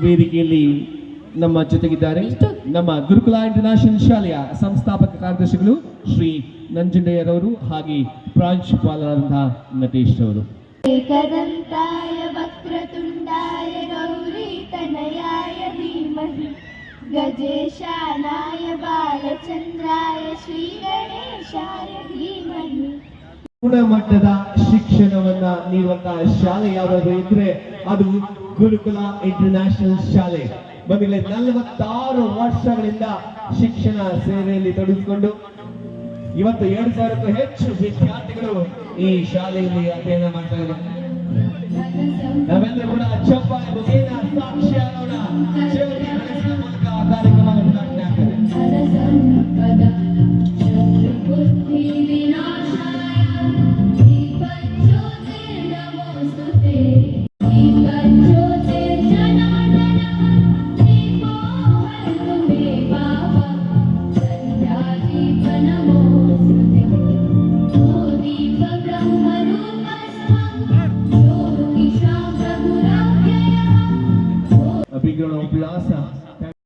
ವೇದಿಕೆಯಲ್ಲಿ ನಮ್ಮ ಜೊತೆಗಿದ್ದಾರೆ ನಮ್ಮ ಗುರುಕುಲ ಇಂಟರ್ನ್ಯಾಷನಲ್ ಶಾಲೆಯ ಸಂಸ್ಥಾಪಕ ಕಾರ್ಯದರ್ಶಿಗಳು ಶ್ರೀ ನಂಜುಂಡಯ್ಯರವರು ಹಾಗೆ ಪ್ರಾಂಶುಪಾಲರಾದಂತಹ ನಟೇಶ್ ಅವರು. ಏಕದಂತಾಯ ವಕ್ರತುಂಡಾಯ ಗೌರೀತನಯಾಯ ಧೀಮಹಿ ಗಜೇಶಾನಾಯ ಬಾಲಚಂದ್ರಾಯ ಶ್ರೀ ಗಣೇಶಾಯ ಧೀಮಹಿ. ಗುಣಮಟ್ಟದ ಶಿಕ್ಷಣವನ್ನ ನೀಡುವಂತಹ ಶಾಲೆ ಯಾವುದು ಇದ್ರೆ ಅದು ಗುರುಕುಲ ಇಂಟರ್ನ್ಯಾಷನಲ್ ಶಾಲೆ. ಬಂದಿಲ್ಲ 46 ವರ್ಷಗಳಿಂದ ಶಿಕ್ಷಣ ಸೇವೆಯಲ್ಲಿ ತೊಡಗಿಸಿಕೊಂಡು ಇವತ್ತು 2000ಕ್ಕೂ ಹೆಚ್ಚು ವಿದ್ಯಾರ್ಥಿಗಳು ಈ ಶಾಲೆಯಲ್ಲಿ ಅಧ್ಯಯನ ಮಾಡ್ತಾ ಇದ್ದಾರೆ. ನಾವೆಲ್ಲರೂ ಕೂಡ ಚಪ್ಪಾಳೆ ಮುಖೇನ ಸಾಕ್ಷಿಯಾಗೋಣ. ಶಿವನಿಗೆ ಬೆಳೆಸುವ ಮೂಲಕ ಕಾರ್ಯಕ್ರಮ ಉದ್ಘಾಟನೆ ಆಗ್ತದೆ.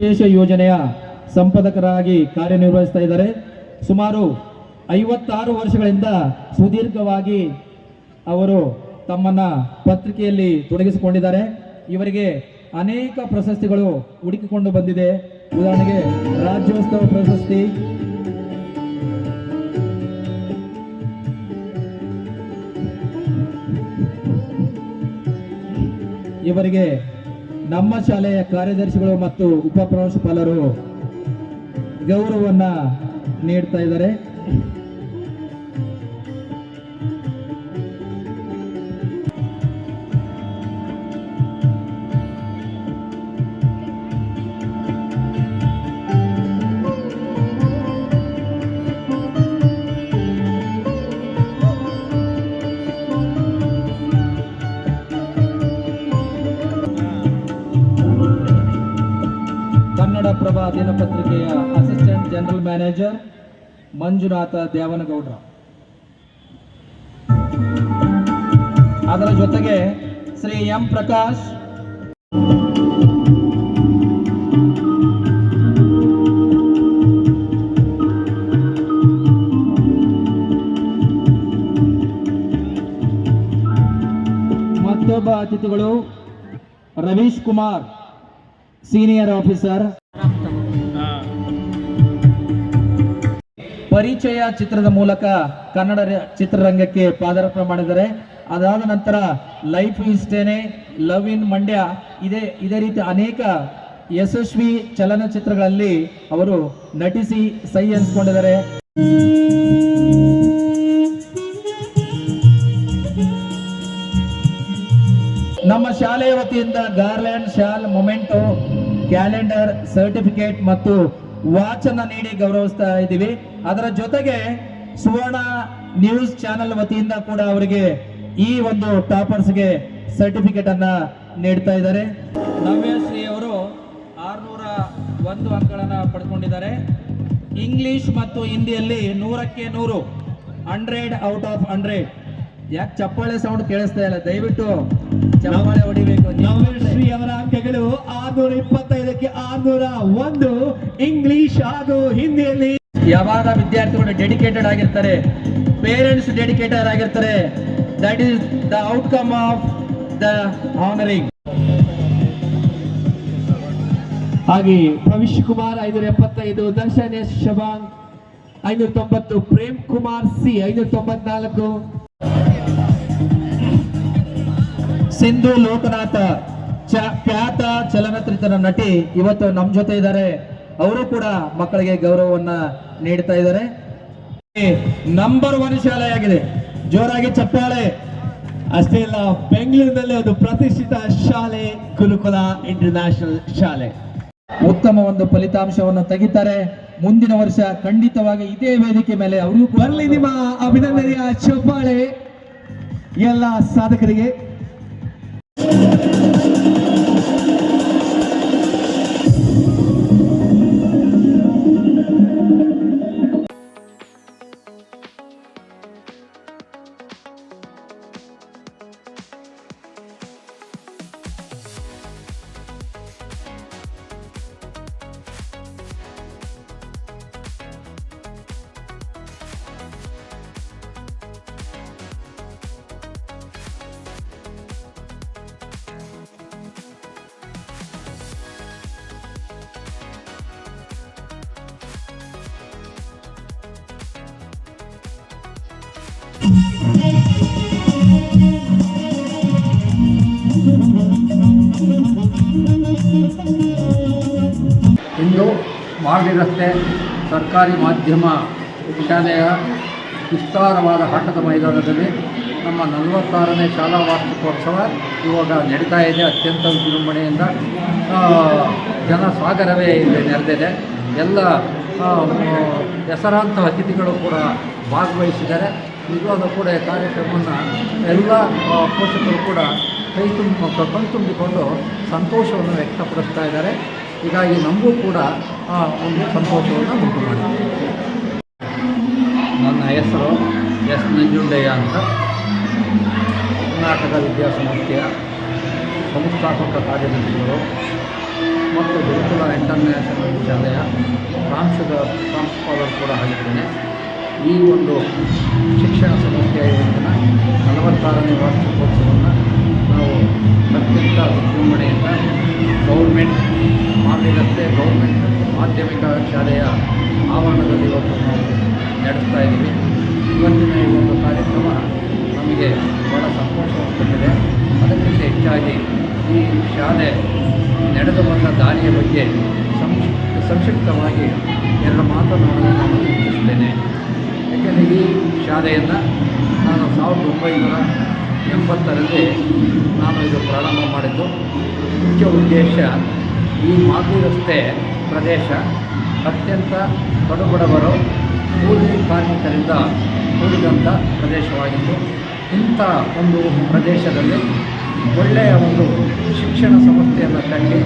ವಿಶೇಷ ಯೋಜನೆಯ ಸಂಪಾದಕರಾಗಿ ಕಾರ್ಯನಿರ್ವಹಿಸ್ತಾ ಇದ್ದಾರೆ. ಸುಮಾರು 56 ವರ್ಷಗಳಿಂದ ಸುದೀರ್ಘವಾಗಿ ಅವರು ತಮ್ಮನ್ನ ಪತ್ರಿಕೆಯಲ್ಲಿ ತೊಡಗಿಸಿಕೊಂಡಿದ್ದಾರೆ. ಇವರಿಗೆ ಅನೇಕ ಪ್ರಶಸ್ತಿಗಳು ಹುಡುಕಿಕೊಂಡು ಬಂದಿದೆ. ಉದಾಹರಣೆಗೆ ರಾಜ್ಯೋತ್ಸವ ಪ್ರಶಸ್ತಿ, ಇವರಿಗೆ ನಮ್ಮ ಶಾಲೆಯ ಕಾರ್ಯದರ್ಶಿಗಳು ಮತ್ತು ಉಪ ಪ್ರಾಂಶುಪಾಲರು ಗೌರವವನ್ನ ನೀಡ್ತಾ ಇದ್ದಾರೆ. ಕನ್ನಡಪ್ರಭ ದಿನಪತ್ರಿಕೆಯ assistant general manager Manjunatha Dyavanagowdra, ಅದರ ಜೊತೆಗೆ ಶ್ರೀ ಎಂ ಪ್ರಕಾಶ್, ಮತ್ತೊಬ್ಬ ಅತಿಥಿಗಳು ರವೀಶ್ ಕುಮಾರ್, ಸೀನಿಯರ್ ಆಫೀಸರ್. ಪರಿಚಯ ಚಿತ್ರದ ಮೂಲಕ ಕನ್ನಡ ಚಿತ್ರರಂಗಕ್ಕೆ ಪಾದಾರ್ಪಣೆ ಮಾಡಿದ್ದಾರೆ. ಅದಾದ ನಂತರ ಲೈಫ್ ಇಷ್ಟೇನೆ, ಲವ್ ಇನ್ ಮಂಡ್ಯ, ಇದೇ ರೀತಿ ಅನೇಕ ಯಶಸ್ವಿ ಚಲನಚಿತ್ರಗಳಲ್ಲಿ ಅವರು ನಟಿಸಿ ಸೈ ಅನ್ಸ್ಕೊಂಡಿದ್ದಾರೆ. ನಮ್ಮ ಶಾಲೆಯ ವತಿಯಿಂದ garland, shawl, memento, calendar, certificate ಮತ್ತು ವಾಚನ ನೀಡಿ ಗೌರವಿಸ್ತಾ ಇದ್ದೀವಿ. ಅದರ ಜೊತೆಗೆ ಸುವರ್ಣ ನ್ಯೂಸ್ ಚಾನೆಲ್ ವತಿಯಿಂದ ಕೂಡ ಅವರಿಗೆ ಈ ಒಂದು ಟಾಪರ್ಸ್ಗೆ ಸರ್ಟಿಫಿಕೇಟ್ ಅನ್ನ ನೀಡ್ತಾ ಇದ್ದಾರೆ. ನವ್ಯಶ್ರೀ ಅವರು 601 ಅಂಕಗಳನ್ನು ಪಡೆದುಕೊಂಡಿದ್ದಾರೆ. ಇಂಗ್ಲಿಷ್ ಮತ್ತು ಹಿಂದಿಯಲ್ಲಿ 100ಕ್ಕೆ 100, 100 ಔಟ್ ಆಫ್ 100. ಯಾಕೆ ಚಪ್ಪಾಳೆ ಸೌಂಡ್ ಕೇಳಿಸ್ತಾ ಇಲ್ಲ? ದಯವಿಟ್ಟು ಚಪ್ಪಾಳೆ ಹೊಡಿಬೇಕು. ನವ್ಯಶ್ರೀ ಅವರ ಅಂಕಗಳು 625ಕ್ಕೆ 601 ಇಂಗ್ಲಿಷ್ ಹಾಗೂ ಹಿಂದಿಯಲ್ಲಿ. ಯಾವಾಗ ವಿದ್ಯಾರ್ಥಿಗಳು ಡೆಡಿಕೇಟೆಡ್ ಆಗಿರ್ತಾರೆ, ಪೇರೆಂಟ್ಸ್ ಡೆಡಿಕೇಟೆಡ್ ಆಗಿರ್ತಾರೆ, that is the outcome of the honouring. ಹಾಗೆ ಭವಿಷ್ಯ ಕುಮಾರ್ 575, ದರ್ಶನ್ ಎಸ್ ಶಬಾಂಗ್ 590, ಪ್ರೇಮ್ ಕುಮಾರ್ ಸಿ 594, ಸಿಂಧು ಲೋಕನಾಥ ಖ್ಯಾತ ಚಲನಚಿತ್ರ ನಟಿ ಇವತ್ತು ನಮ್ಮ ಜೊತೆ ಇದ್ದಾರೆ. ಅವರು ಕೂಡ ಮಕ್ಕಳಿಗೆ ಗೌರವವನ್ನ ನೀಡ್ತಾ ಇದ್ದಾರೆ. ನಂಬರ್ 1 ಶಾಲೆಯಾಗಿದೆ. ಜೋರಾಗಿ ಚಪ್ಪಾಳೆ. ಅಷ್ಟೇ ಅಲ್ಲ, ಬೆಂಗಳೂರಿನಲ್ಲಿ ಒಂದು ಪ್ರತಿಷ್ಠಿತ ಶಾಲೆ ಗುರುಕುಲ ಇಂಟರ್ನ್ಯಾಷನಲ್ ಶಾಲೆ. ಉತ್ತಮ ಒಂದು ಫಲಿತಾಂಶವನ್ನು ತೆಗಿತಾರೆ. ಮುಂದಿನ ವರ್ಷ ಖಂಡಿತವಾಗಿ ಇದೇ ವೇದಿಕೆ ಮೇಲೆ ಅವರು ಬರಲಿ. ನಿಮ್ಮ ಅಭಿನಂದನೆಯ ಚಪ್ಪಾಳೆ ಎಲ್ಲ ಸಾಧಕರಿಗೆ. ಇಂದು ಮಾಗಡಿ ರಸ್ತೆ ಸರ್ಕಾರಿ ಮಾಧ್ಯಮ ಶಾಲೆಯ ವಿಸ್ತಾರವಾದ ಆಟದ ಮೈದಾನದಲ್ಲಿ ನಮ್ಮ 46ನೇ ಶಾಲಾ ವಾರ್ಷಿಕೋತ್ಸವ ಇವಾಗ ನಡೀತಾ ಇದೆ. ಅತ್ಯಂತ ವಿಜೃಂಭಣೆಯಿಂದ ಜನ ಸಾಗರವೇ ಇಲ್ಲಿ ನೆರೆದಿದೆ. ಎಲ್ಲ ಹೆಸರಾಂತ ಅತಿಥಿಗಳು ಕೂಡ ಭಾಗವಹಿಸಿದ್ದಾರೆ. ನಿಜವಾದ ಕೂಡ ಈ ಕಾರ್ಯಕ್ರಮವನ್ನು ಎಲ್ಲ ಪೋಷಕರು ಕೂಡ ಕಣ್ತುಂಬಿಕೊಂಡು ಸಂತೋಷವನ್ನು ವ್ಯಕ್ತಪಡಿಸ್ತಾ ಇದ್ದಾರೆ. ಹೀಗಾಗಿ ನಮಗೂ ಕೂಡ ಒಂದು ಸಂತೋಷವನ್ನು ಉಂಟು ಮಾಡಿದೆ. ನನ್ನ ಹೆಸರು ಎಸ್ ನಂಜುಂಡಯ್ಯ ಅಂತ, ಕರ್ನಾಟಕ ವಿದ್ಯಾಸಂಸ್ಥೆಯ ಸಂಸ್ಥಾಪಕ ಕಾರ್ಯದರ್ಶಿಗಳು ಮತ್ತು ಗುರುಕುಲ ಇಂಟರ್ನ್ಯಾಷನಲ್ ಶಾಲೆಯ ಪ್ರಾಂಶುಪಾಲರು ಕೂಡ ಆಗಿದ್ದೇನೆ. ಈ ಒಂದು ಶಿಕ್ಷಣ ಸಂಸ್ಥೆಯ ಇವತ್ತಿನ 46ನೇ ವಾರ್ಷಿಕೋತ್ಸವವನ್ನು ನಾವು ಅತ್ಯಂತ ವಿಜೃಂಭಣೆಯಿಂದ ಗೌರ್ಮೆಂಟ್ ಮಾಗಡಿ ರಸ್ತೆ ಗೌರ್ಮೆಂಟ್ ಮಾಧ್ಯಮಿಕ ಶಾಲೆಯ ಆವರಣದಲ್ಲಿ ಇವತ್ತು ನಾವು ನಡೆಸ್ತಾ ಇದ್ದೀವಿ. ಇವತ್ತಿನ ಈ ಒಂದು ಕಾರ್ಯಕ್ರಮ ನಮಗೆ ಭಾಳ ಸಂತೋಷವನ್ನು ತಂದಿದೆ. ಅದಕ್ಕಿಂತ ಹೆಚ್ಚಾಗಿ ಈ ಶಾಲೆ ನಡೆದು ಬಂದ ದಾರಿಯ ಬಗ್ಗೆ ಸಂಕ್ಷಿಪ್ತವಾಗಿ ಎರಡು ಮಾತನಾಡಲು ನಾನು ಇಚ್ಛಿಸುತ್ತೇನೆ. ಏಕೆಂದರೆ ಈ ಶಾಲೆಯನ್ನು ನಾನು 1980ರಲ್ಲಿ ನಾನು ಇದು ಪ್ರಾರಂಭ ಮಾಡಿದ್ದು. ಮುಖ್ಯ ಉದ್ದೇಶ ಈ ಮಾಗಡಿ ರಸ್ತೆ ಪ್ರದೇಶ ಅತ್ಯಂತ ಕಡುಬಡವರು ಕೂಲಿ ಕಾರ್ಮಿಕರಿಂದ ಕೂಡಿದಂಥ ಪ್ರದೇಶವಾಗಿತ್ತು. ಇಂಥ ಒಂದು ಪ್ರದೇಶದಲ್ಲಿ ಒಳ್ಳೆಯ ಒಂದು ಶಿಕ್ಷಣ ಸಂಸ್ಥೆಯನ್ನು ಕಟ್ಟಿ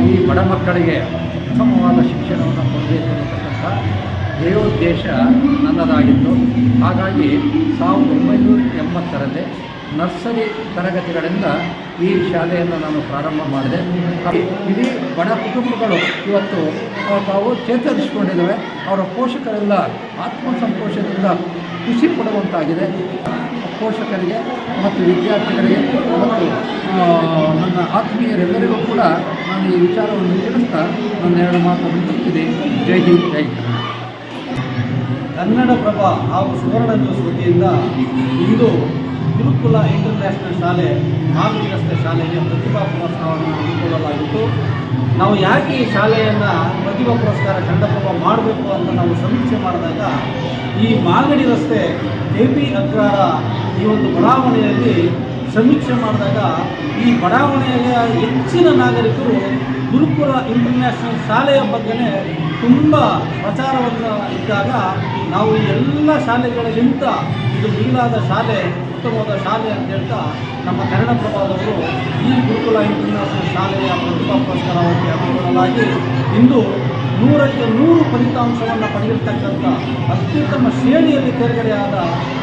ಈ ಬಡ ಮಕ್ಕಳಿಗೆ ಉತ್ತಮವಾದ ಶಿಕ್ಷಣವನ್ನು ಕೊಡಬೇಕು ಅನ್ನತಕ್ಕಂಥ ಧ್ಯೇಯೋದ್ದೇಶ ನನ್ನದಾಗಿತ್ತು. ಹಾಗಾಗಿ 1980ರಲ್ಲಿ ನರ್ಸರಿ ತರಗತಿಗಳಿಂದ ಈ ಶಾಲೆಯನ್ನು ನಾನು ಪ್ರಾರಂಭ ಮಾಡಿದೆ. ಇಡೀ ಬಡ ಕುಟುಂಬಗಳು ಇವತ್ತು ತಾವು ಚೇತರಿಸಿಕೊಂಡಿದ್ದಾವೆ. ಅವರ ಪೋಷಕರೆಲ್ಲ ಆತ್ಮಸಂತೋಷದಿಂದ ಖುಷಿ ಪಡುವಂತಾಗಿದೆ. ಪೋಷಕರಿಗೆ ಮತ್ತು ವಿದ್ಯಾರ್ಥಿಗಳಿಗೆ ಮತ್ತು ನನ್ನ ಆತ್ಮೀಯರೆಲ್ಲರಿಗೂ ಕೂಡ ನಾನು ಈ ವಿಚಾರವನ್ನು ತಿಳಿಸ್ತಾ ನನ್ನ ಎರಡು ಮಾತನ್ನು ಮುಗಿಸ್ತೀನಿ. ಜೈ ಹಿಂದ್, ಜೈ ಕನ್ನಡ. ಕನ್ನಡಪ್ರಭ ಹಾಗೂ ಸುವರ್ಣ ನ್ಯೂಸ್ ವತಿಯಿಂದ ಇಂದು ಗುರುಕುಲ ಇಂಟರ್ನ್ಯಾಷನಲ್ ಶಾಲೆ ಮಾಗಡಿ ರಸ್ತೆ ಶಾಲೆಗೆ ಪ್ರತಿಭಾ ಪುರಸ್ಕಾರವನ್ನು ಹಮ್ಮಿಕೊಳ್ಳಲಾಗಿತ್ತು. ನಾವು ಯಾಕೆ ಈ ಶಾಲೆಯನ್ನು ಪ್ರತಿಭಾ ಪುರಸ್ಕಾರ ಕನ್ನಡಪ್ರಭ ಮಾಡಬೇಕು ಅಂತ ನಾವು ಸಮೀಕ್ಷೆ ಮಾಡಿದಾಗ ಈ ಮಾಗಡಿ ರಸ್ತೆ KP ಅಗ್ರಹಾರ ಈ ಒಂದು ಬಡಾವಣೆಯಲ್ಲಿ ಸಮೀಕ್ಷೆ ಮಾಡಿದಾಗ ಈ ಬಡಾವಣೆಯ ಹೆಚ್ಚಿನ ನಾಗರಿಕರು ಗುರುಕುಲ ಇಂಟರ್ನ್ಯಾಷನಲ್ ಶಾಲೆಯ ಬಗ್ಗೆನೇ ತುಂಬ ಪ್ರಚಾರವನ್ನು ಇದ್ದಾಗ ನಾವು ಈ ಎಲ್ಲ ಶಾಲೆಗಳಿಗಿಂತ ಇದು ಮೀಲಾದ ಶಾಲೆ, ಉತ್ತಮವಾದ ಶಾಲೆ ಅಂತ ಹೇಳ್ತಾ ನಮ್ಮ ಕನ್ನಡಪ್ರಭದವರು ಈ ಗುರುಕುಲ ಇಂಟರ್ನ್ಯಾಷನಲ್ ಶಾಲೆಯ ಪ್ರತಿಭಾ ಪುರಸ್ಕಾರವಾಗಿ ಹಮ್ಮಿಕೊಳ್ಳಲಾಗಿ ಇಂದು 100ಕ್ಕೆ 100 ಫಲಿತಾಂಶವನ್ನು ಪಡೆದಿರ್ತಕ್ಕಂಥ ಅತ್ಯುತ್ತಮ ಶ್ರೇಣಿಯಲ್ಲಿ ತೇರ್ಗಡೆಯಾದ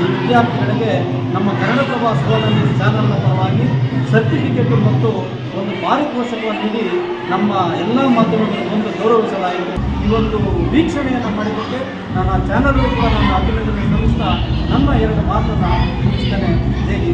ಈ ವಿದ್ಯಾರ್ಥಿಗಳಿಗೆ ನಮ್ಮ ಕನ್ನಡಪ್ರಭ ಸುವರ್ಣ ನ್ಯೂಸ್ ಚಾನಲ್ನ ಪರವಾಗಿ ಸರ್ಟಿಫಿಕೇಟ್ ಮತ್ತು ಒಂದು ಪಾರಿತೋಷಕವನ್ನು ನೀಡಿ ನಮ್ಮ ಎಲ್ಲ ಮಾಧ್ಯಮಗಳನ್ನು ಒಂದು ಗೌರವಿಸಲಾಯಿತು. ಈ ಒಂದು ವೀಕ್ಷಣೆಯನ್ನು ಮಾಡಿದ್ದಕ್ಕೆ ನನ್ನ ಚಾನಲ್ ಕೂಡ ನನ್ನ ಅಭಿನಂದನೆ ಸಲ್ಲಿಸ್ತಾ ನನ್ನ ಎರಡು ಮಾತನ್ನು ಮುಗಿಸ್ತೇನೆ. ಜೈ ಹಿಂದ್.